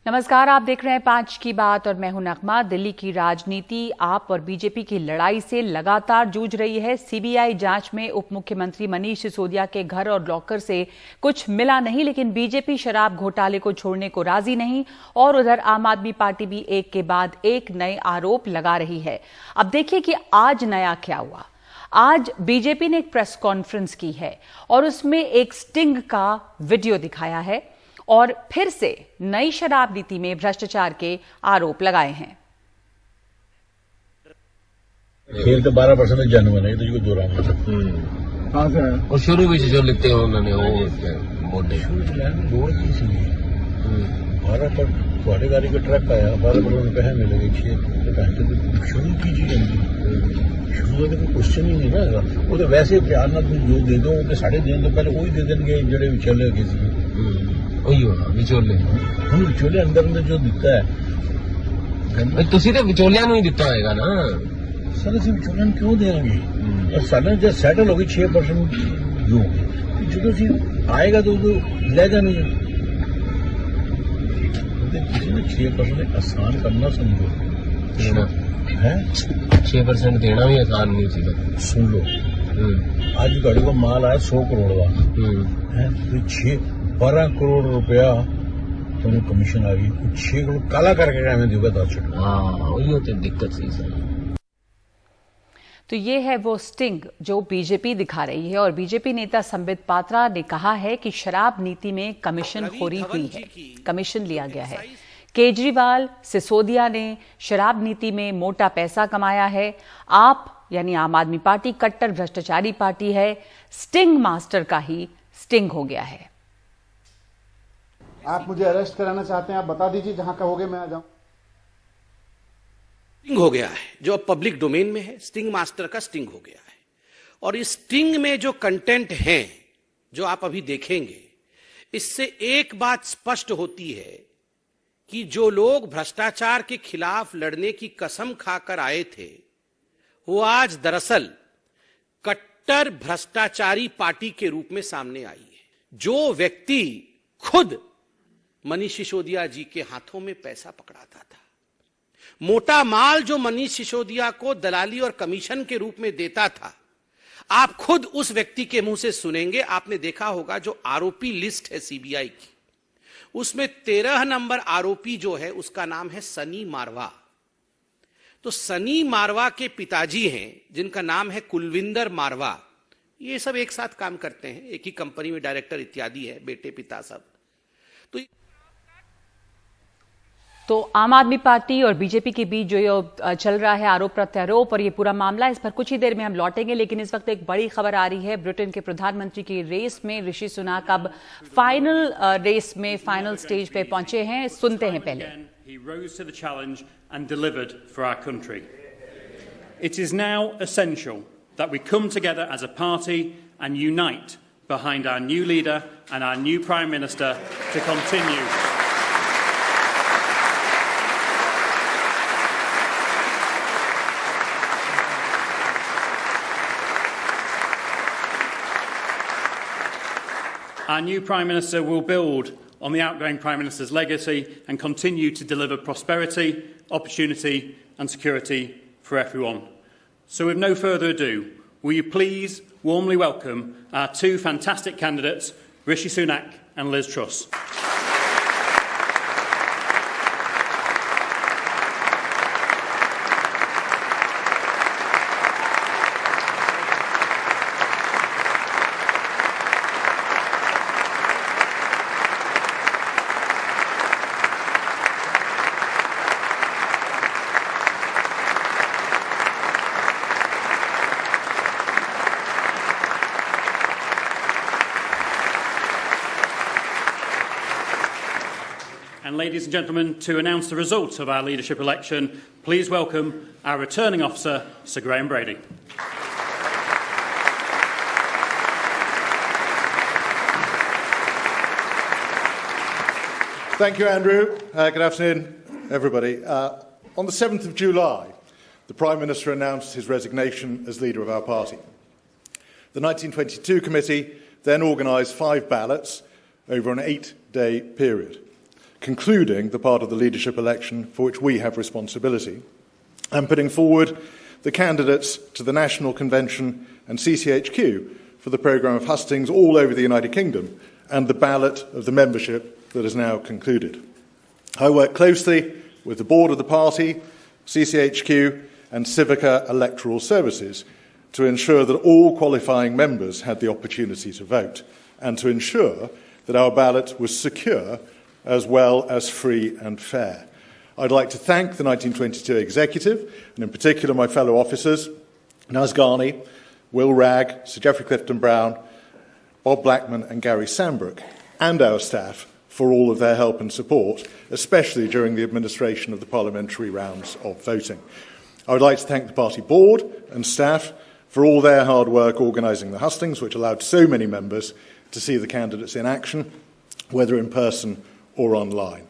नमस्कार, आप देख रहे हैं 5 की बात और मैं हूं नगमा। दिल्ली की राजनीति आप और बीजेपी की लड़ाई से लगातार जूझ रही है। सीबीआई जांच में उप मुख्यमंत्री मनीष सिसोदिया के घर और लॉकर से कुछ मिला नहीं, लेकिन बीजेपी शराब घोटाले को छोड़ने को राजी नहीं और उधर आम आदमी पार्टी भी एक के बाद एक नए आरोप लगा रही है। अब देखिए कि आज नया क्या हुआ। आज बीजेपी ने एक प्रेस कॉन्फ्रेंस की है और उसमें एक स्टिंग का वीडियो दिखाया है और फिर से नई शराब नीति में भ्रष्टाचार के आरोप लगाए हैं। खेल तो 12% जेन्युइन है, तो दो रहा कहां से है? और शुरू भी से जो लिखते हो उन्होंने वो मोटे बोर्ड की सी 12 पर ਤੁਹਾਡੇ गाड़ी का ट्रक आया 12 पर उन्हें पैसे मिलेंगे 6 पैसे शुरू कीजिए। शुरू का कोई क्वेश्चन ही नहीं ना, वो तो वैसे प्यार ना तुम जो दे दो वो साढ़े दिन तो पहले वही दे देंगे जड़े विचले किसी विचोले हम विचोले अंदर जो दिता है तुसी तो विचोलिया ही दिता होगा ना सर। असं विचोलिया क्यों देंगे और साल जब सैटल होगी 6% जो जो आएगा तो ले जानी किसी ने 6% आसान करना समझो है। 6% देना भी आसान नहीं चाहिए। सुन लो आज गाड़ी को माल आया 100 करोड़ का है तो 12 करोड़ रुपया तो कमीशन आ गई, 6 करोड़ काला करके हमें देगा 10 तो दिक्कत सी सर। तो ये है वो स्टिंग जो बीजेपी दिखा रही है और बीजेपी नेता संबित पात्रा ने कहा है कि शराब नीति में कमीशनखोरी हुई है, कमीशन लिया गया है। केजरीवाल सिसोदिया ने शराब नीति में मोटा पैसा कमाया है। आप यानी आम आदमी पार्टी कट्टर भ्रष्टाचारी पार्टी है। स्टिंग मास्टर का ही स्टिंग हो गया है। आप मुझे अरेस्ट कराना चाहते हैं, आप बता दीजिए, जहां कहोगे मैं आ जाऊं। स्टिंग हो गया है जो अब पब्लिक डोमेन में है। स्टिंग मास्टर का स्टिंग हो गया है और इस स्टिंग में जो कंटेंट है जो आप अभी देखेंगे, इससे एक बात स्पष्ट होती है कि जो लोग भ्रष्टाचार के खिलाफ लड़ने की कसम खाकर आए थे वो आज दरअसल कट्टर भ्रष्टाचारी पार्टी के रूप में सामने आई है। जो व्यक्ति खुद मनीष सिसोदिया जी के हाथों में पैसा पकड़ाता था, मोटा माल जो मनीष सिसोदिया को दलाली और कमीशन के रूप में देता था, आप खुद उस व्यक्ति के मुंह से सुनेंगे। आपने देखा होगा जो आरोपी लिस्ट है सीबीआई की, उसमें 13 नंबर आरोपी जो है उसका नाम है सनी मारवा। तो सनी मारवा के पिताजी हैं जिनका नाम है कुलविंदर मारवा। ये सब एक साथ काम करते हैं, एक ही कंपनी में डायरेक्टर इत्यादि है, बेटे पिता सब। तो आम आदमी पार्टी और बीजेपी के बीच जो ये चल रहा है आरोप प्रत्यारोप और ये पूरा मामला, इस पर कुछ ही देर में हम लौटेंगे। लेकिन इस वक्त एक बड़ी खबर आ रही है। ब्रिटेन के प्रधानमंत्री की रेस में ऋषि सुनाक अब फाइनल रेस में फाइनल स्टेज पे पहुंचे हैं। सुनते हैं पहले। He rose to the challenge and delivered for our country. It is now essential that we come together as a party and unite behind our new leader and our new Prime Minister to continue Our new Prime Minister will build on the outgoing Prime Minister's legacy and continue to deliver prosperity, opportunity and security for everyone. So with no further ado, will you please warmly welcome our two fantastic candidates, Rishi Sunak and Liz Truss. And ladies and gentlemen, to announce the results of our leadership election, please welcome our returning officer, Sir Graham Brady. Thank you, Andrew. Good afternoon, everybody. On the 7th of July, the Prime Minister announced his resignation as leader of our party. The 1922 committee then organised 5 ballots over an 8-day period. concluding the part of the leadership election for which we have responsibility, and putting forward the candidates to the National Convention and CCHQ for the programme of hustings all over the United Kingdom and the ballot of the membership that is now concluded. I work closely with the board of the party, CCHQ and Civica Electoral Services to ensure that all qualifying members had the opportunity to vote and to ensure that our ballot was secure as well as free and fair. I'd like to thank the 1922 executive, and in particular my fellow officers, Naz Ghani, Will Wragg, Sir Geoffrey Clifton-Brown, Bob Blackman and Gary Sambrook, and our staff for all of their help and support, especially during the administration of the parliamentary rounds of voting. I would like to thank the party board and staff for all their hard work organising the hustings, which allowed so many members to see the candidates in action, whether in person or online.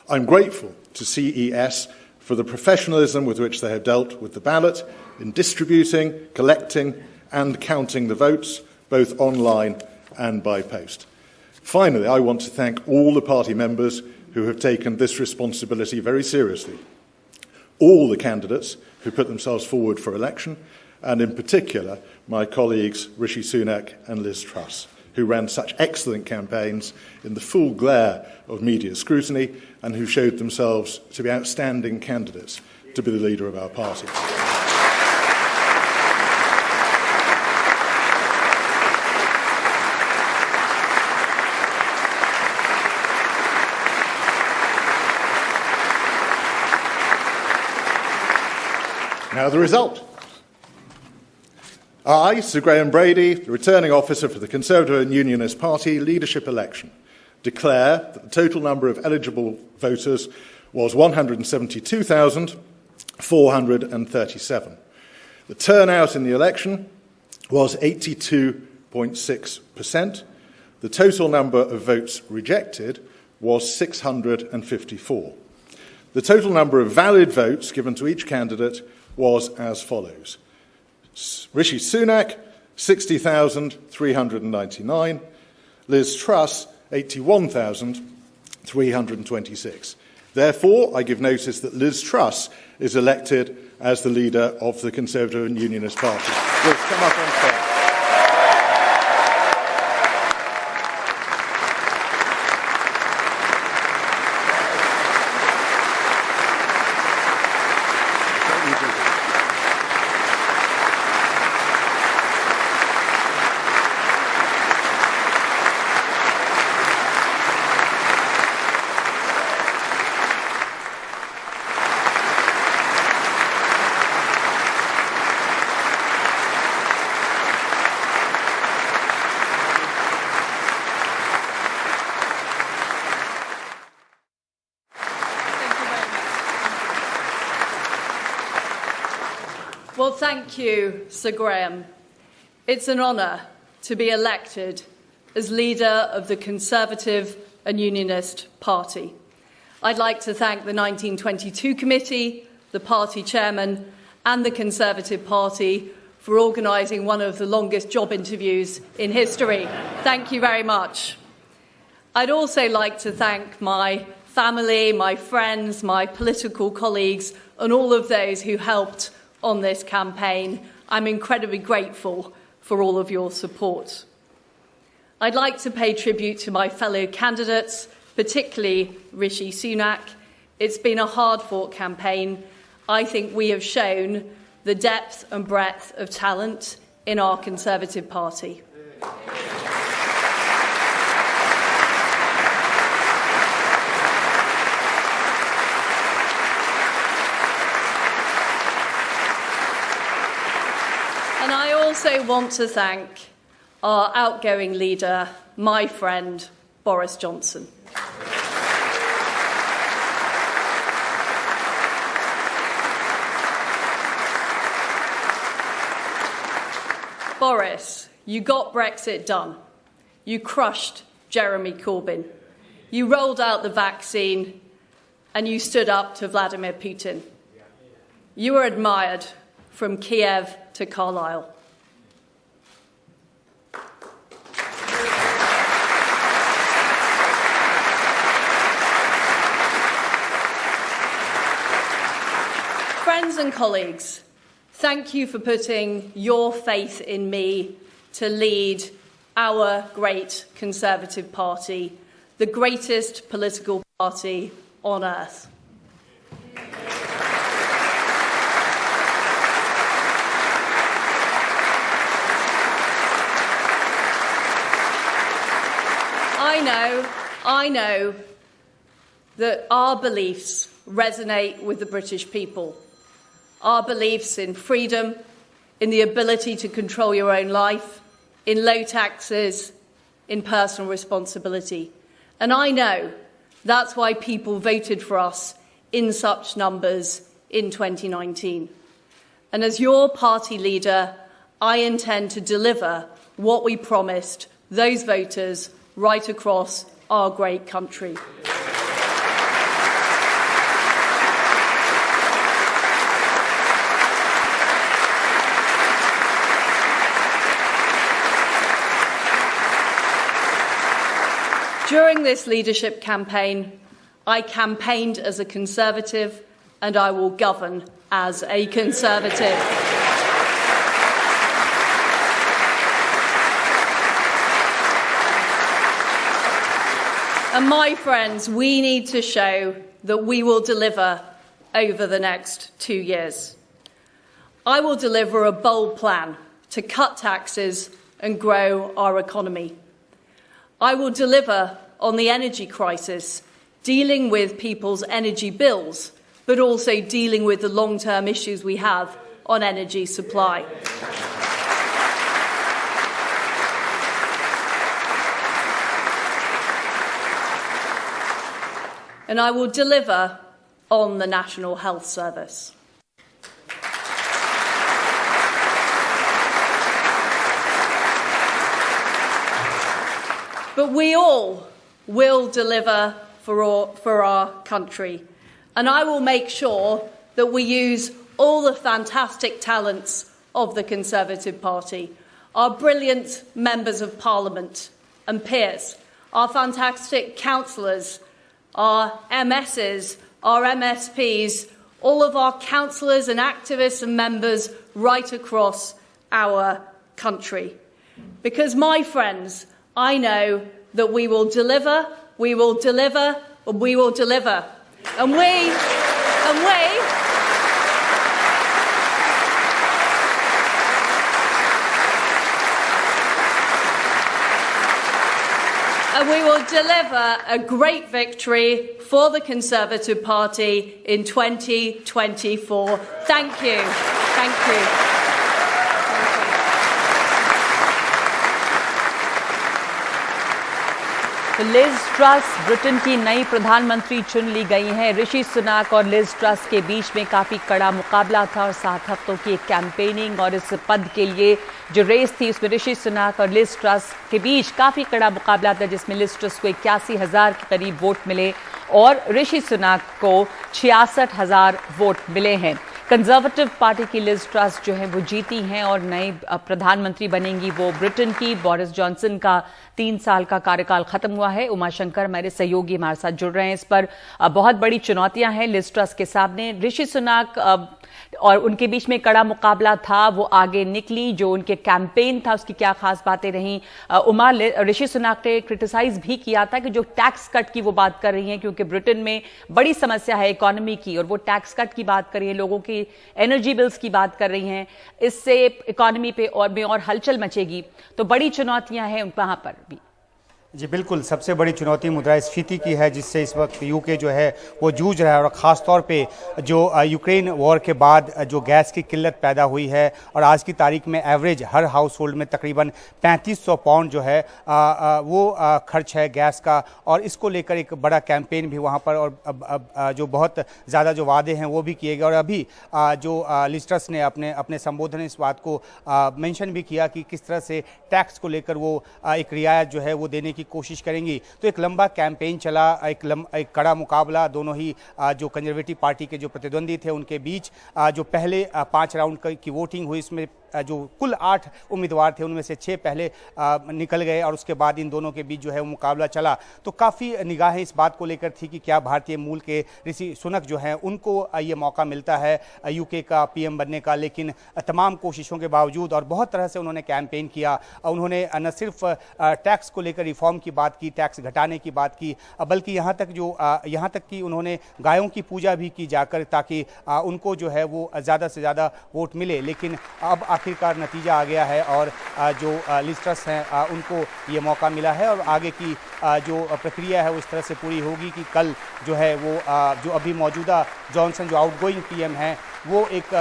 I'm grateful to CES for the professionalism with which they have dealt with the ballot in distributing, collecting and counting the votes, both online and by post. Finally, I want to thank all the party members who have taken this responsibility very seriously, all the candidates who put themselves forward for election, and in particular my colleagues Rishi Sunak and Liz Truss, who ran such excellent campaigns in the full glare of media scrutiny and who showed themselves to be outstanding candidates to be the leader of our party. Now the result. I, Sir Graham Brady, the returning officer for the Conservative and Unionist Party leadership election, declare that the total number of eligible voters was 172,437. The turnout in the election was 82.6%. The total number of votes rejected was 654. The total number of valid votes given to each candidate was as follows. Rishi Sunak, 60,399. Liz Truss, 81,326. Therefore, I give notice that Liz Truss is elected as the leader of the Conservative and Unionist Party. Liz, come up on stage. Well, thank you, Sir Graham. It's an honour to be elected as leader of the Conservative and Unionist Party. I'd like to thank the 1922 committee, the party chairman and the Conservative Party for organising one of the longest job interviews in history. Thank you very much. I'd also like to thank my family, my friends, my political colleagues and all of those who helped on this campaign. I'm incredibly grateful for all of your support. I'd like to pay tribute to my fellow candidates, particularly Rishi Sunak. It's been a hard-fought campaign. I think we have shown the depth and breadth of talent in our Conservative Party. And I also want to thank our outgoing leader, my friend, Boris Johnson. Boris, you got Brexit done. You crushed Jeremy Corbyn. You rolled out the vaccine and you stood up to Vladimir Putin. You were admired from Kiev to Carlisle. friends and colleagues, thank you for putting your faith in me to lead our great Conservative Party, the greatest political party on earth. I know that our beliefs resonate with the British people. Our beliefs in freedom, in the ability to control your own life, in low taxes, in personal responsibility. And I know that's why people voted for us in such numbers in 2019. And as your party leader, I intend to deliver what we promised those voters right across our great country. During this leadership campaign, I campaigned as a Conservative and I will govern as a Conservative. And my friends, we need to show that we will deliver over the next 2 years. I will deliver a bold plan to cut taxes and grow our economy. I will deliver on the energy crisis, dealing with people's energy bills, but also dealing with the long-term issues we have on energy supply. And I will deliver on the National Health Service. But we all will deliver for our country. And I will make sure that we use all the fantastic talents of the Conservative Party, our brilliant members of Parliament and peers, our fantastic councillors, our MSs, our MSPs, all of our councillors and activists and members right across our country. Because, my friends, I know that we will deliver, we will deliver, and we will deliver. And we will deliver a great victory for the Conservative Party in 2024. Thank you. Thank you. तो Liz truss Britain की नई प्रधानमंत्री चुन ली गई हैं। ऋषि सुनाक और Liz truss के बीच में काफ़ी कड़ा मुकाबला था और 7 हफ्तों की एक कैंपेनिंग और इस पद के लिए जो रेस थी उसमें ऋषि सुनाक और लिज ट्रस के बीच काफ़ी कड़ा मुकाबला था, जिसमें लिज ट्रस को 81,000 के करीब वोट मिले और ऋषि सुनाक को 66,000 वोट मिले हैं। कंजर्वेटिव पार्टी की लिज ट्रस जो है वो जीती हैं और नई प्रधानमंत्री बनेंगी वो ब्रिटेन की। बोरिस जॉनसन का 3 साल का कार्यकाल खत्म हुआ है। उमाशंकर मेरे सहयोगी हमारे साथ जुड़ रहे हैं। इस पर बहुत बड़ी चुनौतियां हैं लिज ट्रस के सामने। ऋषि सुनाक और उनके बीच में कड़ा मुकाबला था, वो आगे निकली। जो उनके कैंपेन था उसकी क्या खास बातें रहीं? ऋषि सुनाक ने क्रिटिसाइज भी किया था कि जो टैक्स कट की वो बात कर रही हैं, क्योंकि ब्रिटेन में बड़ी समस्या है इकोनॉमी की और वो टैक्स कट की बात कर रही है, लोगों की एनर्जी बिल्स की बात कर रही हैं, इससे इकोनॉमी पे और हलचल मचेगी। तो बड़ी चुनौतियां हैं वहां पर भी। जी बिल्कुल, सबसे बड़ी चुनौती मुद्रास्फीति की है, जिससे इस वक्त यूके जो है वो जूझ रहा है और ख़ास तौर पे जो यूक्रेन वॉर के बाद जो गैस की किल्लत पैदा हुई है और आज की तारीख में एवरेज हर हाउस होल्ड में तकरीबन 3500 पाउंड जो है वो खर्च है गैस का। और इसको लेकर एक बड़ा कैंपेन भी वहाँ पर और जो बहुत ज़्यादा जो वादे हैं वो भी किए गए। और अभी जो लिज ट्रस ने अपने संबोधन में इस बात को मेंशन भी किया कि किस तरह से टैक्स को लेकर वो एक रियायत जो है वो देने की कोशिश करेंगी। तो एक लंबा कैंपेन चला, एक कड़ा मुकाबला दोनों ही जो कंजर्वेटिव पार्टी के जो प्रतिद्वंदी थे उनके बीच। जो पहले 5 राउंड की वोटिंग हुई इसमें जो कुल 8 उम्मीदवार थे उनमें से 6 पहले निकल गए और उसके बाद इन दोनों के बीच जो है वो मुकाबला चला। तो काफ़ी निगाहें इस बात को लेकर थी कि क्या भारतीय मूल के ऋषि सुनक जो हैं उनको ये मौका मिलता है यूके का पीएम बनने का। लेकिन तमाम कोशिशों के बावजूद और बहुत तरह से उन्होंने कैंपेन किया। उन्होंने न सिर्फ टैक्स को लेकर रिफॉर्म की बात की, टैक्स घटाने की बात की, बल्कि यहाँ तक कि उन्होंने गायों की पूजा भी की जाकर, ताकि उनको जो है वो ज़्यादा से ज़्यादा वोट मिले। लेकिन अब आखिरकार नतीजा आ गया है और जो लिज ट्रस हैं उनको ये मौका मिला है और आगे की जो प्रक्रिया है वो इस तरह से पूरी होगी कि कल जो है वो जो अभी मौजूदा जॉनसन जो आउटगोइंग पीएम हैं वो एक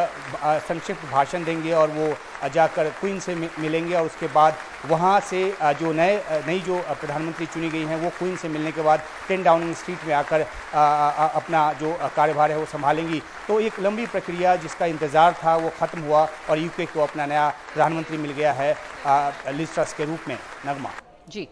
संक्षिप्त भाषण देंगे और वो जाकर क्वीन से मिलेंगे और उसके बाद वहाँ से जो नई जो प्रधानमंत्री चुनी गई हैं वो क्वीन से मिलने के बाद 10 डाउनिंग स्ट्रीट में आकर अपना जो कार्यभार है वो संभालेंगी। तो एक लंबी प्रक्रिया जिसका इंतज़ार था वो ख़त्म हुआ और यूके को अपना नया प्रधानमंत्री मिल गया है लिज ट्रस के रूप में। नगमा जी,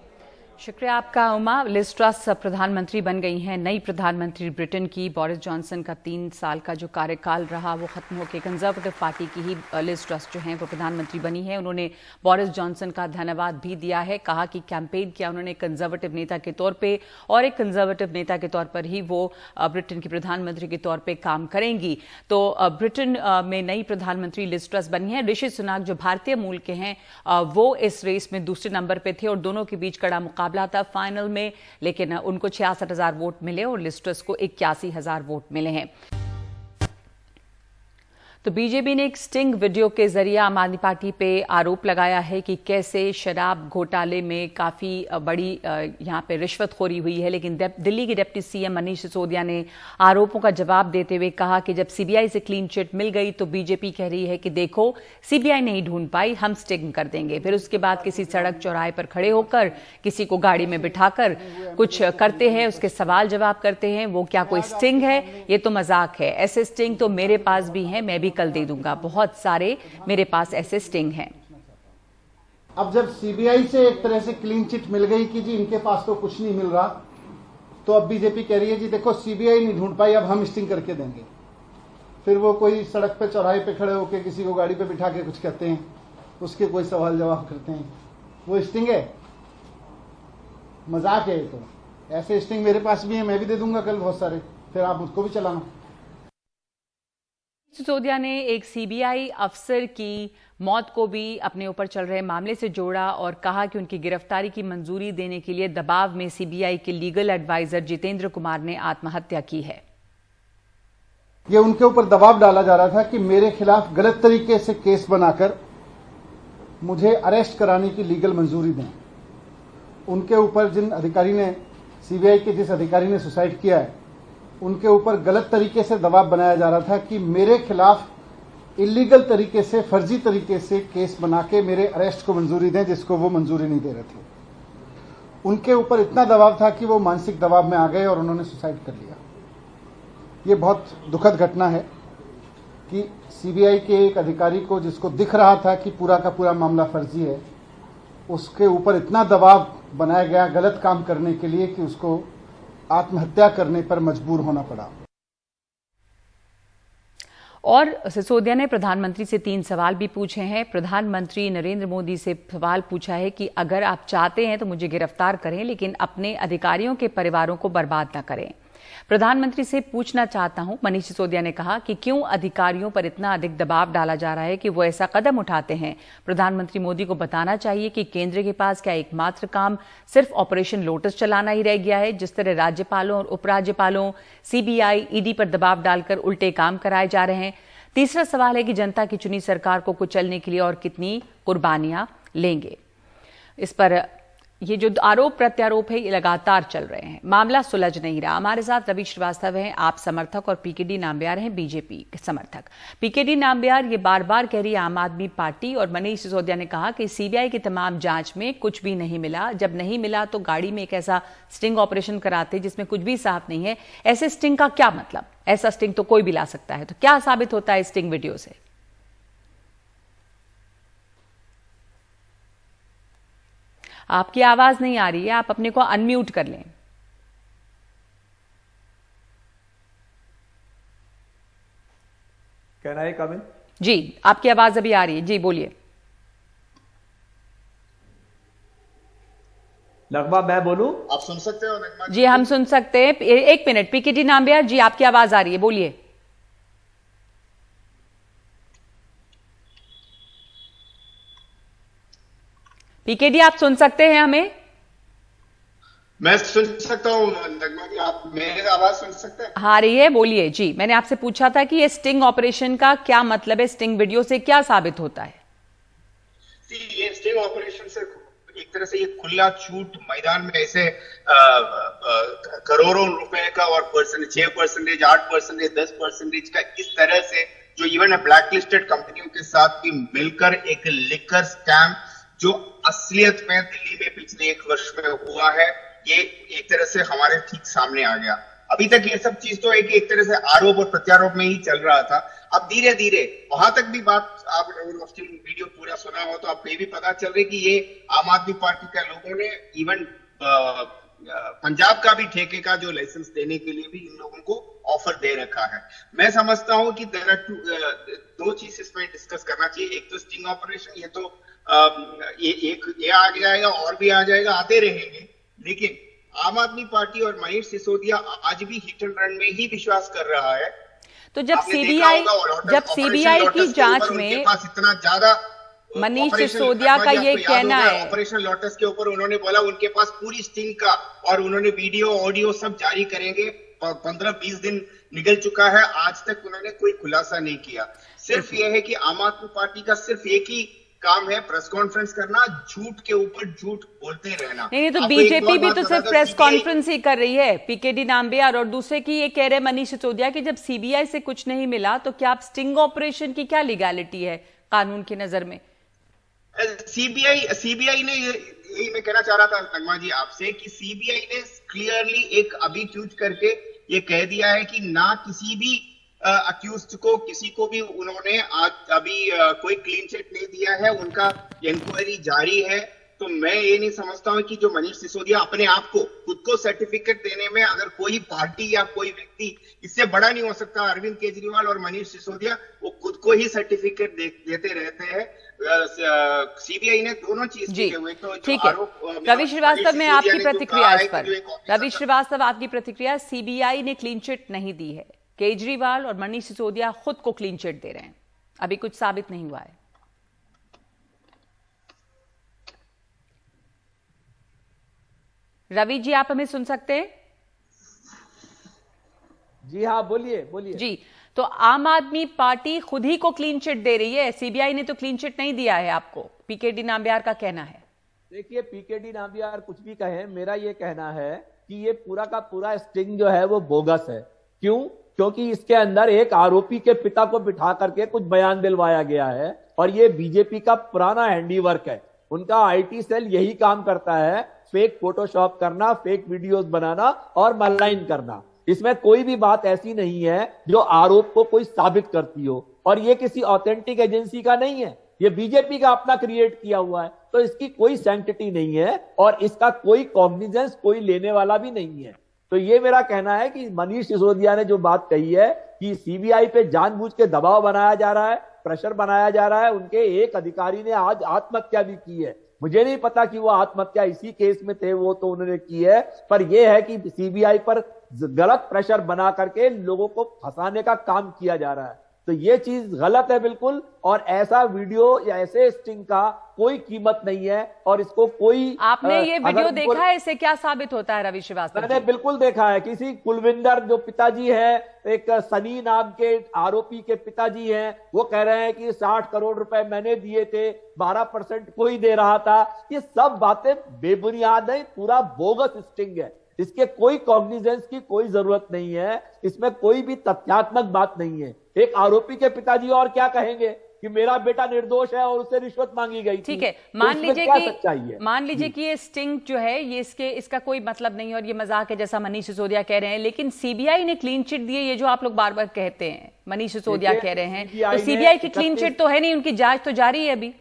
शुक्रिया आपका उमा। लिज ट्रस प्रधानमंत्री बन गई हैं, नई प्रधानमंत्री ब्रिटेन की। बोरिस जॉनसन का 3 साल का जो कार्यकाल रहा वो खत्म होकर कंजर्वेटिव पार्टी की ही लिज ट्रस जो हैं वो प्रधानमंत्री बनी है। उन्होंने बोरिस जॉनसन का धन्यवाद भी दिया है, कहा कि कैंपेन किया उन्होंने कंजर्वेटिव नेता के तौर पे और एक कंजर्वेटिव नेता के तौर पर ही वो ब्रिटेन की प्रधानमंत्री के तौर पर काम करेंगी। तो ब्रिटेन में नई प्रधानमंत्री लिज ट्रस बनी है। ऋषि सुनक जो भारतीय मूल के हैं वो इस रेस में दूसरे नंबर पर थे और दोनों के बीच कड़ा मुकाबला था फाइनल में, लेकिन उनको 66,000 वोट मिले और लिज ट्रस को 81,000 वोट मिले हैं। तो बीजेपी ने एक स्टिंग वीडियो के जरिए आम आदमी पार्टी पे आरोप लगाया है कि कैसे शराब घोटाले में काफी बड़ी यहां पे रिश्वतखोरी हुई है। लेकिन दिल्ली के डिप्टी सीएम मनीष सिसोदिया ने आरोपों का जवाब देते हुए कहा कि जब सीबीआई से क्लीन चिट मिल गई तो बीजेपी कह रही है कि देखो सीबीआई नहीं ढूंढ पाई, हम स्टिंग कर देंगे। फिर उसके बाद किसी सड़क चौराहे पर खड़े होकर किसी को गाड़ी में बिठाकर कुछ करते हैं, उसके सवाल जवाब करते हैं। वो क्या कोई स्टिंग है? ये तो मजाक है। ऐसे स्टिंग तो मेरे पास भी हैं, मैं भी कल दे दूंगा। बहुत सारे मेरे पास ऐसे स्टिंग हैं। अब जब सीबीआई से एक तरह से क्लीन चिट मिल गई कि जी इनके पास तो कुछ नहीं मिल रहा, तो अब बीजेपी कह रही है जी देखो सीबीआई नहीं ढूंढ पाई, अब हम स्टिंग करके देंगे। फिर वो कोई सड़क पे चौराहे पे खड़े होकर किसी को गाड़ी पे बिठा के कुछ कहते हैं, उसके कोई सवाल जवाब करते हैं। वो स्टिंग है? मजाक है। तो ऐसे स्टिंग मेरे पास भी है, मैं भी दे दूंगा कल बहुत सारे, फिर आप उसको भी चलाना। सिसोदिया ने एक सीबीआई अफसर की मौत को भी अपने ऊपर चल रहे मामले से जोड़ा और कहा कि उनकी गिरफ्तारी की मंजूरी देने के लिए दबाव में सीबीआई के लीगल एडवाइजर जितेंद्र कुमार ने आत्महत्या की है। ये उनके ऊपर दबाव डाला जा रहा था कि मेरे खिलाफ गलत तरीके से केस बनाकर मुझे अरेस्ट कराने की लीगल मंजूरी दें। उनके ऊपर जिन अधिकारी ने, सीबीआई के जिस अधिकारी ने सुसाइड किया है, उनके ऊपर गलत तरीके से दबाव बनाया जा रहा था कि मेरे खिलाफ इलीगल तरीके से, फर्जी तरीके से केस बना के मेरे अरेस्ट को मंजूरी दें, जिसको वो मंजूरी नहीं दे रहे थे। उनके ऊपर इतना दबाव था कि वो मानसिक दबाव में आ गए और उन्होंने सुसाइड कर लिया। ये बहुत दुखद घटना है कि सीबीआई के एक अधिकारी को, जिसको दिख रहा था कि पूरा का पूरा मामला फर्जी है, उसके ऊपर इतना दबाव बनाया गया गलत काम करने के लिए कि उसको आत्महत्या करने पर मजबूर होना पड़ा। और सिसोदिया ने प्रधानमंत्री से 3 सवाल भी पूछे हैं। प्रधानमंत्री नरेंद्र मोदी से सवाल पूछा है कि अगर आप चाहते हैं तो मुझे गिरफ्तार करें, लेकिन अपने अधिकारियों के परिवारों को बर्बाद ना करें। प्रधानमंत्री से पूछना चाहता हूं, मनीष सिसोदिया ने कहा, कि क्यों अधिकारियों पर इतना अधिक दबाव डाला जा रहा है कि वो ऐसा कदम उठाते हैं। प्रधानमंत्री मोदी को बताना चाहिए कि केंद्र के पास क्या एकमात्र काम सिर्फ ऑपरेशन लोटस चलाना ही रह गया है। जिस तरह राज्यपालों और उपराज्यपालों, सीबीआई, ईडी पर दबाव डालकर उल्टे काम कराए जा रहे हैं। तीसरा सवाल है कि जनता की चुनी सरकार को कुचलने के लिए और कितनी कुर्बानियां लेंगे। इस पर ये जो आरोप प्रत्यारोप है ये लगातार चल रहे हैं, मामला सुलझ नहीं रहा। हमारे साथ रवि श्रीवास्तव हैं, आप समर्थक, और पीकेडी नाम्बियार हैं, बीजेपी के समर्थक। पीकेडी नाम्बियार ये बार बार कह रही है आम आदमी पार्टी, और मनीष सिसोदिया ने कहा कि सीबीआई की तमाम जांच में कुछ भी नहीं मिला। जब नहीं मिला तो गाड़ी में एक ऐसा स्टिंग ऑपरेशन कराते जिसमें कुछ भी साफ नहीं है। ऐसे स्टिंग का क्या मतलब? ऐसा स्टिंग तो कोई भी ला सकता है। तो क्या साबित होता है स्टिंग वीडियो से? आपकी आवाज नहीं आ रही है, आप अपने को अनम्यूट कर लें। Can I come in? जी, आपकी आवाज अभी आ रही है, जी बोलिए। नगमा, मैं बोलूं? आप सुन सकते हो नगमा जी, हम सुन सकते हैं। एक मिनट, पीकेटी नाम्बियार जी, आपकी आवाज आ रही है, बोलिए। पीकेटी, आप सुन सकते हैं हमें? मैं सुन सकता हूँ नगमा जी, आप मेरी आवाज सुन सकते हैं? आ रही है, बोलिए। जी, मैंने आपसे पूछा था कि ये स्टिंग ऑपरेशन का क्या मतलब है, स्टिंग वीडियो से क्या साबित होता है? ये स्टिंग ऑपरेशन से एक तरह से ये खुला छूट मैदान में ऐसे करोड़ों रुपए का और 6%, 8%, 10% का इस तरह से जो इवन ब्लैकलिस्टेड कंपनियों के साथ भी मिलकर एक लिकर स्कैम जो असलियत में दिल्ली में पिछले 1 वर्ष में हुआ है, ये एक तरह से हमारे ठीक सामने आ गया। अभी तक ये सब चीज तो एक तरह से आरोप और प्रत्यारोप में ही चल रहा था। अब धीरे धीरे वहां तक भी बात, आप वीडियो पूरा सुना हो तो आपको ये भी पता चल रही कि ये आम आदमी पार्टी के लोगों ने इवन पंजाब का भी ठेके का जो लाइसेंस देने के लिए भी इन लोगों को ऑफर दे रखा है। मैं समझता हूं कि दो चीज इसमें डिस्कस करना चाहिए। एक तो स्टिंग ऑपरेशन, ये तो ये आ जाएगा और भी आ जाएगा, आते रहेंगे, लेकिन आम आदमी पार्टी और मनीष सिसोदिया आज भी हिट एंड रन में ही विश्वास कर रहा है। तो जब सीबीआई की जांच में इतना ज्यादा मनीष सिसोदिया का ये कहना है, ऑपरेशन लोटस के ऊपर उन्होंने बोला उनके पास पूरी स्टिंग का और उन्होंने वीडियो ऑडियो सब जारी करेंगे। 15-20 दिन निकल चुका है, आज तक उन्होंने कोई खुलासा नहीं किया। सिर्फ ये है कि आम आदमी पार्टी का सिर्फ एक ही काम है, प्रेस कॉन्फ्रेंस करना, झूठ के ऊपर झूठ बोलते रहना। नहीं, तो बीजेपी भी तो सिर्फ प्रेस कॉन्फ्रेंस ही कर रही है, पीकेटी नाम्बियार, और दूसरे की ये कह रहे मनीष सिसोदिया कि जब सीबीआई से कुछ नहीं मिला तो क्या आप स्टिंग ऑपरेशन की क्या लीगैलिटी है कानून की नजर में? सीबीआई ने, यही मैं कहना चाह रहा था नगमा जी आपसे कि सीबीआई ने क्लियरली एक अभी ट्वीट करके ये कह दिया है कि ना किसी भी अक्यूज्ड को, किसी को भी उन्होंने आज अभी कोई क्लीन चिट नहीं दिया है, उनका इंक्वायरी जारी है। तो मैं ये नहीं समझता हूं कि जो मनीष सिसोदिया अपने आप को खुद को सर्टिफिकेट देने में, अगर कोई पार्टी या कोई व्यक्ति, इससे बड़ा नहीं हो सकता अरविंद केजरीवाल और मनीष सिसोदिया, वो खुद को ही सर्टिफिकेट देते रहते हैं। सीबीआई ने दोनों चीज किए हुए। तो ठीक है, रवि श्रीवास्तव, मैं आपकी प्रतिक्रिया इस पर, रवि श्रीवास्तव आपकी प्रतिक्रिया, सीबीआई ने क्लीन चिट नहीं दी है, केजरीवाल और मनीष सिसोदिया खुद को क्लीन चिट दे रहे हैं, अभी कुछ साबित नहीं हुआ है। रवि जी, आप हमें सुन सकते हैं? जी हाँ, बोलिए जी। तो आम आदमी पार्टी खुद ही को क्लीन चिट दे रही है, सीबीआई ने तो क्लीन चिट नहीं दिया है आपको, पीकेटी नाम्बियार का कहना है। देखिए, पीकेटी नाम्बियार कुछ भी कहे, मेरा ये कहना है कि ये पूरा का पूरा स्टिंग जो है वो बोगस है। क्यों? क्योंकि इसके अंदर एक आरोपी के पिता को बिठा करके कुछ बयान दिलवाया गया है और ये बीजेपी का पुराना हैंडीवर्क है। उनका आईटी सेल यही काम करता है, फेक फोटोशॉप करना, फेक वीडियोस बनाना और मलाइन करना। इसमें कोई भी बात ऐसी नहीं है जो आरोप को कोई साबित करती हो, और ये किसी ऑथेंटिक एजेंसी का नहीं है, ये बीजेपी का अपना क्रिएट किया हुआ है। तो इसकी कोई सैंक्टिटी नहीं है और इसका कोई कॉग्निजेंस कोई लेने वाला भी नहीं है। तो ये मेरा कहना है कि मनीष सिसोदिया ने जो बात कही है कि सीबीआई पे जानबूझ के दबाव बनाया जा रहा है, प्रेशर बनाया जा रहा है, उनके एक अधिकारी ने आज आत्महत्या भी की है। मुझे नहीं पता कि वो आत्महत्या इसी केस में थे, वो तो उन्होंने की है, पर यह है कि सीबीआई पर गलत प्रेशर बना करके लोगों को फंसाने का काम किया जा रहा है। तो ये चीज गलत है बिल्कुल, और ऐसा वीडियो या ऐसे स्टिंग का कोई कीमत नहीं है और इसको कोई, आपने ये वीडियो देखा है, इससे क्या साबित होता है रवि श्रीवास्तव? मैंने बिल्कुल देखा है। किसी कुलविंदर जो पिताजी है, एक सनी नाम के आरोपी के पिताजी हैं, वो कह रहे हैं कि 60 करोड़ रुपए मैंने दिए थे, 12% कोई दे रहा था। ये सब बातें बेबुनियाद है, पूरा बोगस स्टिंग है। इसके कोई कॉग्निजेंस की कोई जरूरत नहीं है, इसमें कोई भी तथ्यात्मक बात नहीं है। एक आरोपी के पिताजी और क्या कहेंगे कि मेरा बेटा निर्दोष है और उससे रिश्वत मांगी गई थी। ठीक है, तो मान लीजिए कि ये स्टिंग जो है ये इसका कोई मतलब नहीं है और ये मजाक है, जैसा मनीष सिसोदिया कह रहे हैं, लेकिन सीबीआई ने क्लीन चिट दी है, ये जो आप लोग बार बार कहते हैं, मनीष सिसोदिया कह रहे हैं, तो सीबीआई की क्लीन चिट तो है नहीं, उनकी जांच तो जारी है, अभी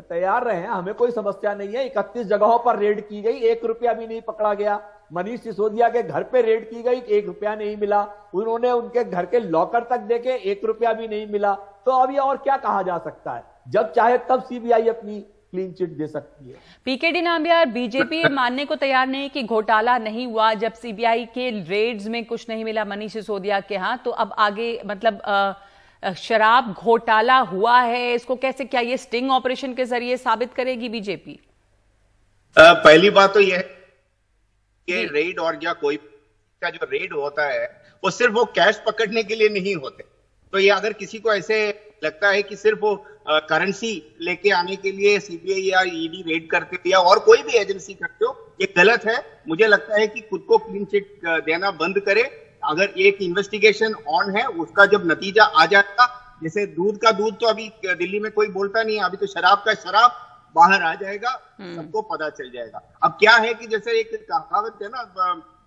तैयार रहे, हमें कोई समस्या नहीं है। 31 जगहों पर रेड की गई, 1 रुपया भी नहीं पकड़ा गया। मनीष सिसोदिया के घर पे रेड की गई, 1 रुपया नहीं मिला। उन्होंने उनके घर के लॉकर तक देखे, 1 रुपया भी नहीं मिला। तो अब ये और क्या कहा जा सकता है? जब चाहे तब सीबीआई अपनी क्लीन चिट दे सकती है। पीकेडी नाम्बियार, बीजेपी मानने को तैयार नहीं कि घोटाला नहीं हुआ। जब सीबीआई के रेड्स में कुछ नहीं मिला मनीष सिसोदिया के हाथ, तो अब आगे मतलब शराब घोटाला हुआ है, इसको कैसे, क्या ये स्टिंग ऑपरेशन के जरिए साबित करेगी बीजेपी? पहली बात तो यह है कि रेड और या कोई का जो रेड होता है वो सिर्फ वो कैश पकड़ने के लिए नहीं होते। तो ये अगर किसी को ऐसे लगता है कि सिर्फ वो करेंसी लेके आने के लिए सीबीआई या ईडी रेड करते हो या और कोई भी एजेंसी करते हो, ये गलत है। मुझे लगता है कि खुद को क्लीन चिट देना बंद करे। अगर एक इन्वेस्टिगेशन ऑन है, उसका जब नतीजा आ जाएगा, जैसे दूध का दूध तो अभी दिल्ली में कोई बोलता नहीं है, अभी तो शराब का शराब बाहर आ जाएगा, सबको पता चल जाएगा। अब क्या है कि जैसे एक कहावत है ना,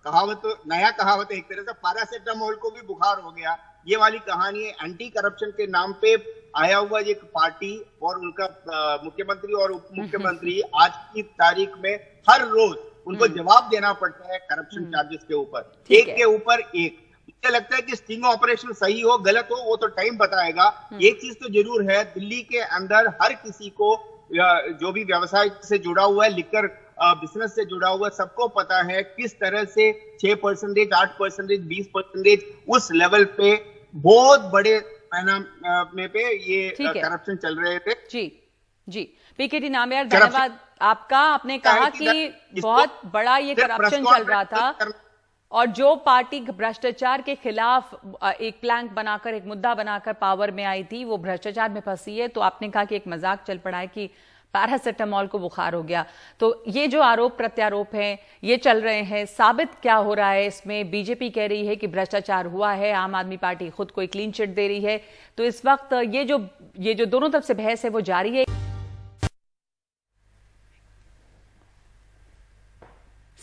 कहावत तो नया कहावत है एक तरह से, पैरासिटामोल को भी बुखार हो गया, ये वाली कहानी है। एंटी करप्शन के नाम पे आया हुआ एक पार्टी और उनका मुख्यमंत्री और उप मुख्यमंत्री आज की तारीख में हर रोज उनको जवाब देना पड़ता है करप्शन चार्जेस के ऊपर, एक के ऊपर एक। मुझे लगता है कि स्टिंग ऑपरेशन सही हो गलत हो वो तो टाइम बताएगा। एक चीज तो जरूर है, दिल्ली के अंदर हर किसी को जो भी व्यवसाय से जुड़ा हुआ है, लिकर बिजनेस से जुड़ा हुआ, सबको पता है किस तरह से 6%, 8%, 20% उस लेवल पे बहुत बड़े पैमाने पे ये करप्शन चल रहे थे। जी पीकेडी नाम्बियार, धन्यवाद आपका। आपने कहा कि बहुत बड़ा ये करप्शन चल रहा था और जो पार्टी भ्रष्टाचार के खिलाफ एक प्लैंक बनाकर, एक मुद्दा बनाकर पावर में आई थी, वो भ्रष्टाचार में फंसी है। तो आपने कहा कि एक मजाक चल पड़ा है कि पैरासिटामोल को बुखार हो गया। तो ये जो आरोप प्रत्यारोप हैं ये चल रहे हैं, साबित क्या हो रहा है इसमें? बीजेपी कह रही है कि भ्रष्टाचार हुआ है, आम आदमी पार्टी खुद को एक क्लीन चिट दे रही है। तो इस वक्त ये जो दोनों तरफ से बहस है वो जारी है।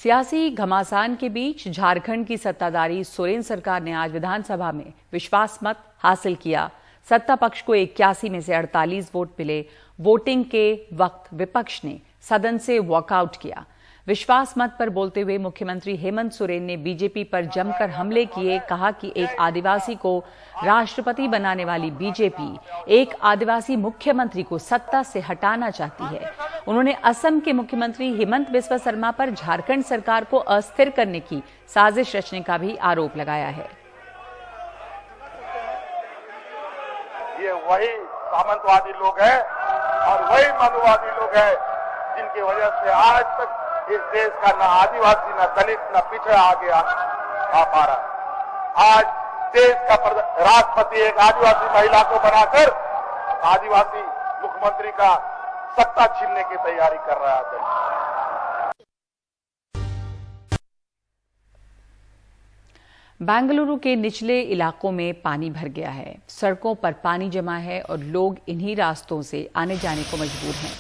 सियासी घमासान के बीच झारखंड की सत्ताधारी सोरेन सरकार ने आज विधानसभा में विश्वास मत हासिल किया। सत्ता पक्ष को 81 में से 48 वोट मिले। वोटिंग के वक्त विपक्ष ने सदन से वॉकआउट किया। विश्वास मत पर बोलते हुए मुख्यमंत्री हेमंत सोरेन ने बीजेपी पर जमकर हमले किए। कहा कि एक आदिवासी को राष्ट्रपति बनाने वाली बीजेपी एक आदिवासी मुख्यमंत्री को सत्ता से हटाना चाहती है। उन्होंने असम के मुख्यमंत्री हिमंत बिस्वा शर्मा पर झारखंड सरकार को अस्थिर करने की साजिश रचने का भी आरोप लगाया है। ये वही सामंतवादी लोग हैं और वही मनुवादी लोग हैं जिनकी वजह से आज तक इस देश का न आदिवासी, न दलित, न पिछड़ा आगे आ पा रहा। आज देश का राष्ट्रपति एक आदिवासी महिला को बनाकर आदिवासी मुख्यमंत्री का सत्ता छीनने की तैयारी कर रहा है। बेंगलुरु के निचले इलाकों में पानी भर गया है। सड़कों पर पानी जमा है और लोग इन्हीं रास्तों से आने जाने को मजबूर हैं।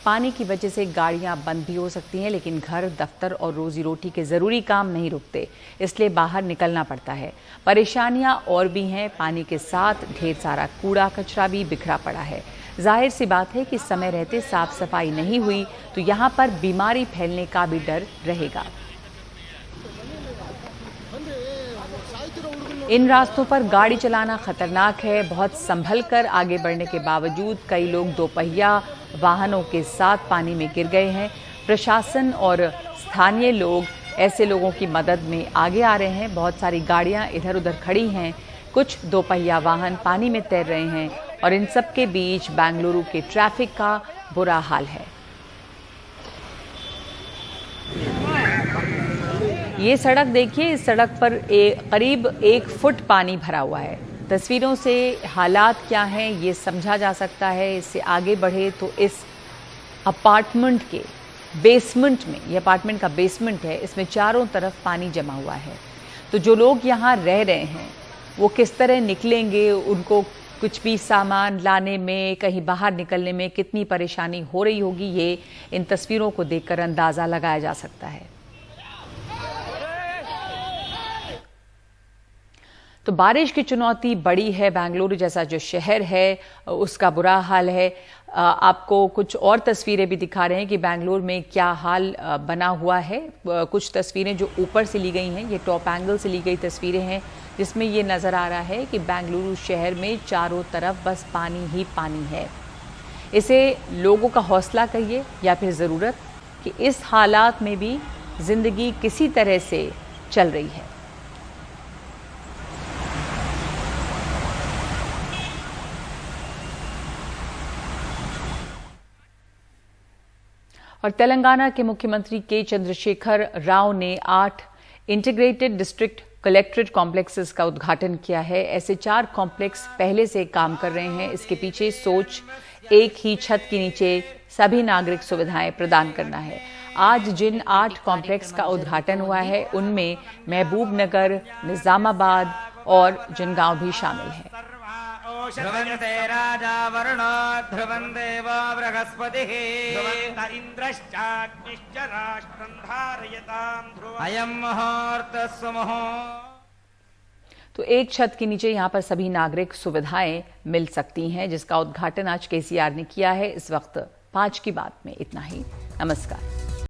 पानी की वजह से गाड़ियां बंद भी हो सकती हैं, लेकिन घर, दफ्तर और रोजी रोटी के जरूरी काम नहीं रुकते, इसलिए बाहर निकलना पड़ता है। परेशानियां और भी हैं। पानी के साथ ढेर सारा कूड़ा कचरा भी बिखरा पड़ा है। जाहिर सी बात है कि समय रहते साफ सफाई नहीं हुई तो यहां पर बीमारी फैलने का भी डर रहेगा। इन रास्तों पर गाड़ी चलाना खतरनाक है। बहुत संभल कर आगे बढ़ने के बावजूद कई लोग दोपहिया वाहनों के साथ पानी में गिर गए हैं। प्रशासन और स्थानीय लोग ऐसे लोगों की मदद में आगे आ रहे हैं। बहुत सारी गाड़ियां इधर उधर खड़ी हैं, कुछ दोपहिया वाहन पानी में तैर रहे हैं और इन सब के बीच बेंगलुरु के ट्रैफिक का बुरा हाल है। ये सड़क देखिए, इस सड़क पर करीब 1 फुट पानी भरा हुआ है। तस्वीरों से हालात क्या हैं ये समझा जा सकता है। इससे आगे बढ़े तो इस अपार्टमेंट के बेसमेंट में, ये अपार्टमेंट का बेसमेंट है, इसमें चारों तरफ पानी जमा हुआ है। तो जो लोग यहाँ रह रहे हैं वो किस तरह निकलेंगे, उनको कुछ भी सामान लाने में, कहीं बाहर निकलने में कितनी परेशानी हो रही होगी, ये इन तस्वीरों को देखकर अंदाजा लगाया जा सकता है। तो बारिश की चुनौती बड़ी है। बेंगलुरु जैसा जो शहर है उसका बुरा हाल है। आपको कुछ और तस्वीरें भी दिखा रहे हैं कि बेंगलुरु में क्या हाल बना हुआ है। कुछ तस्वीरें जो ऊपर से ली गई हैं, ये टॉप एंगल से ली गई तस्वीरें हैं जिसमें ये नजर आ रहा है कि बेंगलुरु शहर में चारों तरफ बस पानी ही पानी है। इसे लोगों का हौसला कहिए या फिर ज़रूरत कि इस हालात में भी जिंदगी किसी तरह से चल रही है। और तेलंगाना के मुख्यमंत्री के चंद्रशेखर राव ने 8 इंटीग्रेटेड डिस्ट्रिक्ट कलेक्ट्रेट कॉम्प्लेक्सेस का उद्घाटन किया है। ऐसे 4 कॉम्प्लेक्स पहले से काम कर रहे हैं। इसके पीछे सोच एक ही छत के नीचे सभी नागरिक सुविधाएं प्रदान करना है। आज जिन 8 कॉम्प्लेक्स का उद्घाटन हुआ है उनमें महबूब नगर, निजामाबाद और जनगांव भी शामिल है। ध्रुवन्ते राजा वरुणो ध्रुवं देवो बृहस्पतिः ध्रुवन्त इन्द्रश्चाग्निश्च राष्ट्रं धारयतां ध्रुवम् अयं मुहूर्तः सुमुहूर्तः। तो एक छत के नीचे यहाँ पर सभी नागरिक सुविधाएं मिल सकती हैं, जिसका उद्घाटन आज केसीआर ने किया है। इस वक्त 5 की बात में इतना ही। नमस्कार।